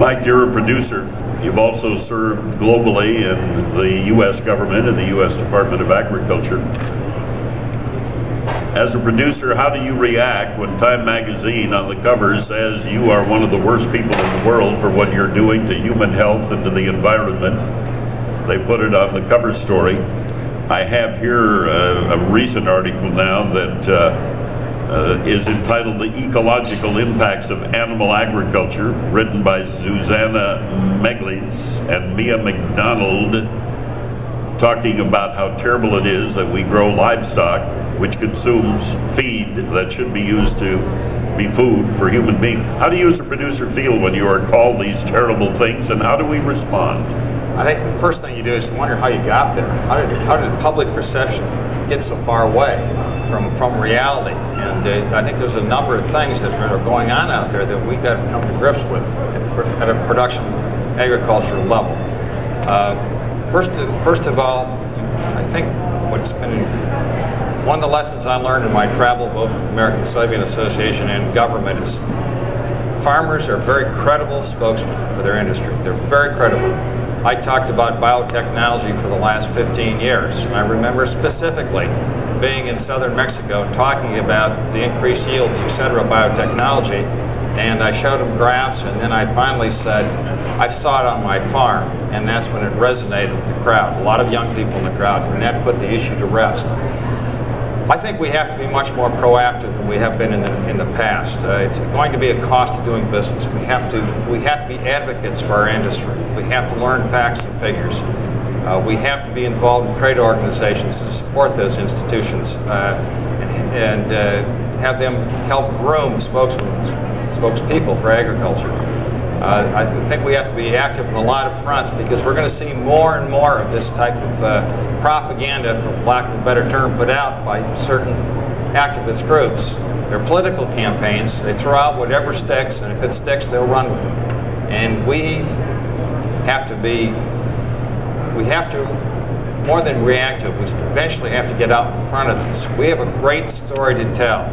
Mike, you're a producer. You've also served globally in the U.S. government and the U.S. Department of Agriculture. As a producer, how do you react when Time magazine on the cover says you are one of the worst people in the world for what you're doing to human health and to the environment? They put it on the cover story. I have here a recent article now that is entitled The Ecological Impacts of Animal Agriculture, written by Susanna Meglis and Mia McDonald, talking about how terrible it is that we grow livestock which consumes feed that should be used to be food for human beings. How do you as a producer feel when you are called these terrible things, and how do we respond? I think the first thing you do is wonder how you got there. How did public perception get so far away from reality? And I think there's a number of things that are going on out there that we've got to come to grips with at a production agriculture level. First of all, I think what's been one of the lessons I learned in my travel, both with the American Soybean Association and government, is farmers are very credible spokesmen for their industry. They're very credible. I talked about biotechnology for the last 15 years. And I remember specifically being in southern Mexico talking about the increased yields, etc., of biotechnology, and I showed them graphs, and then I finally said, I saw it on my farm, and that's when it resonated with the crowd. A lot of young people in the crowd, and that put the issue to rest. I think we have to be much more proactive than we have been in the past. It's going to be a cost of doing business. We have to be advocates for our industry. We have to learn facts and figures. We have to be involved in trade organizations to support those institutions and have them help groom spokespeople for agriculture. I think we have to be active in a lot of fronts, because we're going to see more and more of this type of propaganda, for lack of a better term, put out by certain activist groups. They're political campaigns. They throw out whatever sticks, and if it sticks, they'll run with it. And we have to, more than reactive, we eventually have to get out in front of this. We have a great story to tell.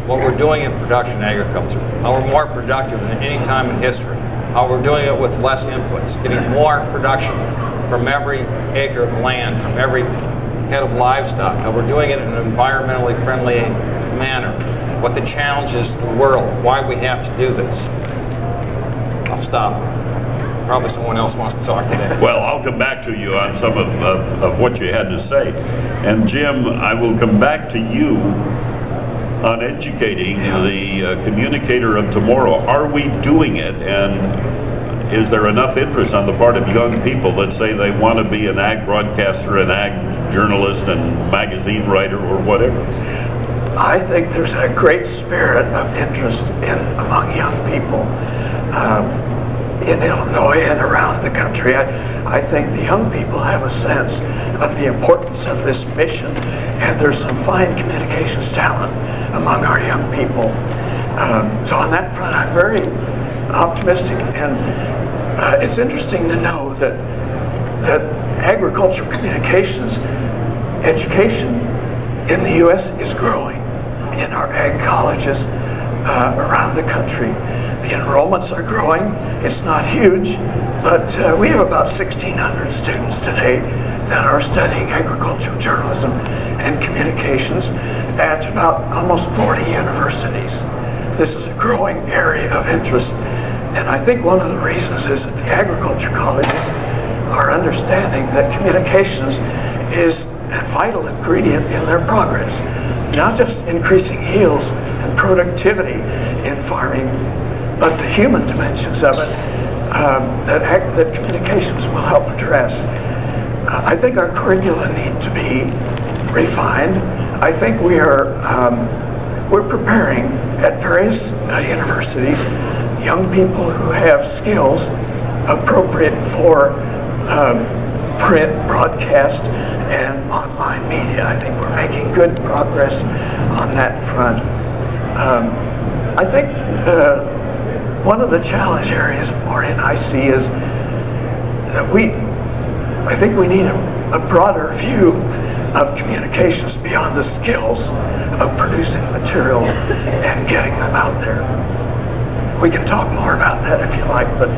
What we're doing in production agriculture, how we're more productive than any time in history, how we're doing it with less inputs, getting more production from every acre of land, from every head of livestock, how we're doing it in an environmentally friendly manner, what the challenge is to the world, why we have to do this. I'll stop. Probably someone else wants to talk today. Well, I'll come back to you on some of what you had to say. And Jim, I will come back to you on educating the communicator of tomorrow. Are we doing it, and is there enough interest on the part of young people that say they want to be an ag broadcaster, an ag journalist, and magazine writer, or whatever? I think there's a great spirit of interest among young people in Illinois and around the country. I think the young people have a sense of the importance of this mission, and there's some fine communications talent among our young people. So on that front, I'm very optimistic, and it's interesting to know that agricultural communications education in the U.S. is growing in our ag colleges around the country. The enrollments are growing. It's not huge, but we have about 1,600 students today that are studying agricultural journalism and communications at about almost 40 universities. This is a growing area of interest, and I think one of the reasons is that the agriculture colleges are understanding that communications is a vital ingredient in their progress, not just increasing yields and productivity in farming, but the human dimensions of it that communications will help address. I think our curricula need to be refined. I think we're preparing at various universities young people who have skills appropriate for print, broadcast, and online media. I think we're making good progress on that front. I think one of the challenge areas, Orion, I see is that I think we need a broader view of communications beyond the skills of producing materials and getting them out there. We can talk more about that if you like, but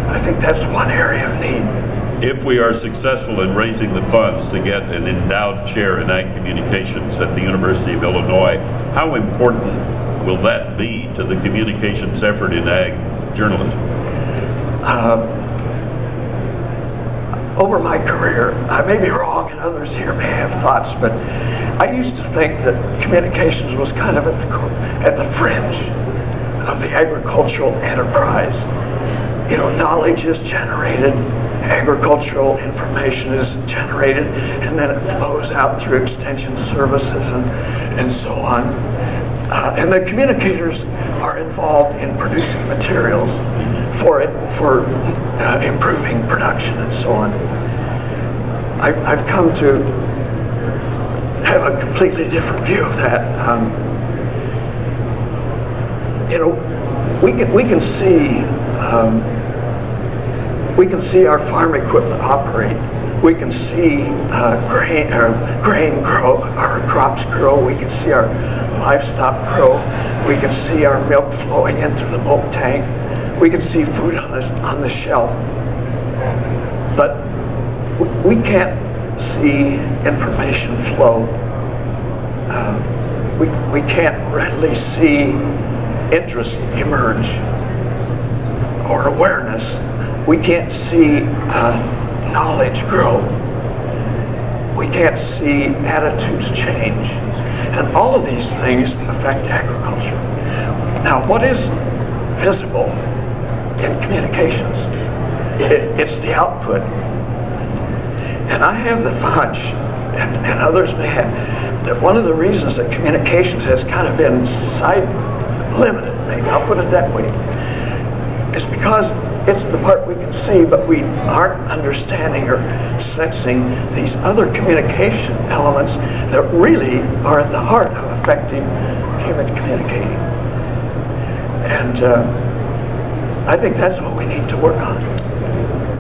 I think that's one area of need. If we are successful in raising the funds to get an endowed chair in ag communications at the University of Illinois, how important will that be to the communications effort in ag journalism? Over my career, I may be wrong and others here may have thoughts, but I used to think that communications was kind of at the fringe of the agricultural enterprise. You know, knowledge is generated, agricultural information is generated, and then it flows out through extension services and so on. And the communicators are involved in producing materials for improving production and so on. I've come to have a completely different view of that. You know, we can see our farm equipment operate. We can see grain grow, our crops grow. We can see our livestock grow. We can see our milk flowing into the milk tank. We can see food on the shelf. But we can't see information flow. We can't readily see interest emerge or awareness. We can't see knowledge grow. We can't see attitudes change. And all of these things affect agriculture. Now, what is visible in communications? It's the output. And I have the hunch, and others may have, that one of the reasons that communications has kind of been limited, maybe, I'll put it that way, is because it's the part we can see, but we aren't understanding or sensing these other communication elements that really are at the heart of effective human communicating. And I think that's what we need to work on.